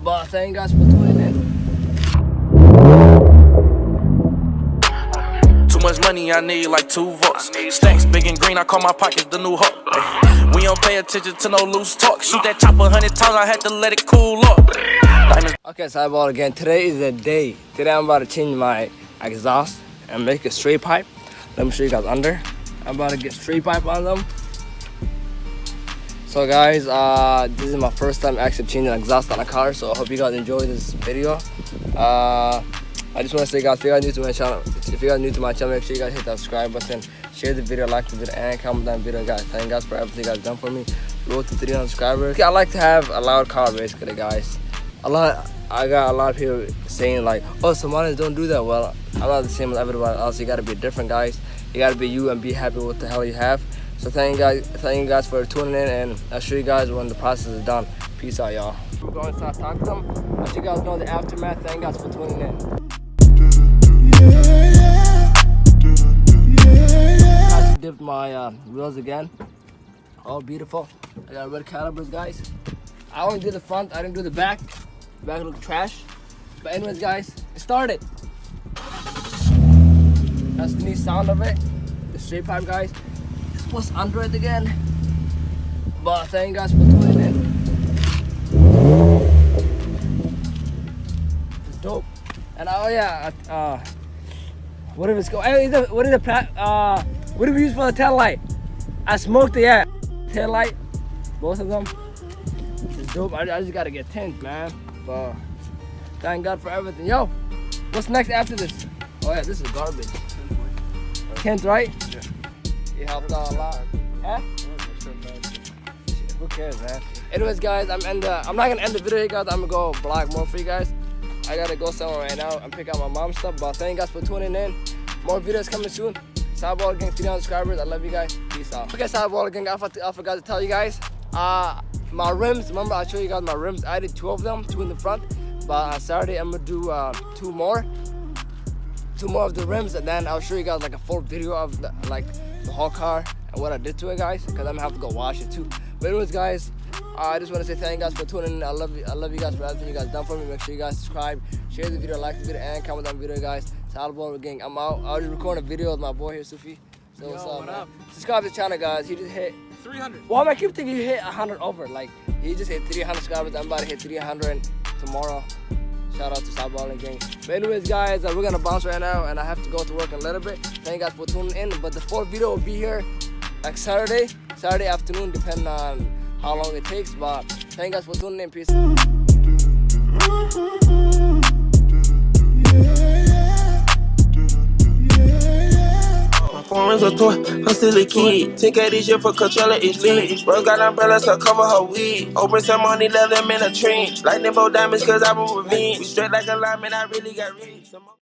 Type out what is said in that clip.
But thank you guys for tuning in. Too much money, I need like 2 votes. Stacks big and green, I call my pockets the new hook. We don't pay attention to no loose talk. Shoot that chopper 100 times, I had to let it cool up. Okay, Sideballer again. Today is the day. Today I'm about to change my exhaust and make a straight pipe. Let me show you guys under. I'm about to get straight pipe on them. So guys, this is my first time actually changing exhaust on a car. So I hope you guys enjoy this video. I just want to say, guys, if you guys new to my channel, make sure you guys hit that subscribe button, share the video, like the video, and comment down the video, guys. Thank you guys for everything you guys done for me. Road to 300 subscribers. I like to have a loud car, basically, guys. I got a lot of people saying like, oh, Somalians don't do that. Well, I'm not the same as everybody else. You gotta be different, guys. You gotta be you and be happy with what the hell you have. So thank you guys for tuning in, and I'll show you guys when the process is done. Peace out, y'all. We're going to start talking to them. Let you guys know the aftermath. Thank you guys for tuning in. I dipped my wheels again. All beautiful. I got red calipers, guys. I only did the front. I didn't do the back. The back looked trash. But anyways, guys, it started. That's the neat sound of it. The straight pipe, guys. What's under it again? But thank you guys for tuning in. It's dope. And oh yeah, what if it's go? What do we use for the tail light? I smoked it, yeah. Tail light, both of them. It's dope. I just gotta get tint, man. But thank God for everything. Yo, what's next after this? Oh yeah, this is garbage. Tint, right? Yeah. You helped out a lot. Huh? Who cares, man? Anyways, guys, I'm not gonna end the video here, guys. I'm gonna go vlog more for you guys. I gotta go somewhere right now and pick up my mom's stuff. But thank you guys for tuning in. More videos coming soon. Sideballer gang, 300 subscribers. I love you guys. Peace out. Okay, Sideballer gang, I forgot to tell you guys. My rims. Remember, I showed you guys my rims. I did 2 of them, 2 in the front. But on Saturday, I'm gonna do 2 more. 2 more of the rims, and then I'll show you guys like a full video of the whole car and what I did to it, guys, because I'm gonna have to go wash it too. But anyways, guys, I just want to say thank you guys for tuning in. I love you guys for everything you guys done for me. Make sure you guys subscribe, share the video, like the video, and comment on the video, guys. Sideballer gang, I'm out. I was recording a video with my boy here, Sufi. So what's up, man? Subscribe to the channel, guys. He just hit 300. Well, I keep thinking you hit 100 over. Like, he just hit 300 subscribers. I'm about to hit 300 tomorrow. Shout out to Sideballer gang. But anyways, guys, we're gonna bounce right now, and I have to go to work in a little bit. Thank you guys for tuning in. But the full video will be here like Saturday afternoon, depending on how long it takes. But thank you guys for tuning in. Peace. Foreigns a toy, I'm still a kid. 10K this year for Coachella, it's lit. Bro got umbrellas to cover her weed. Open some money, let them in a trench. Lightning bolt diamonds, cause I will revenge. We straight like a lineman, I really got rich.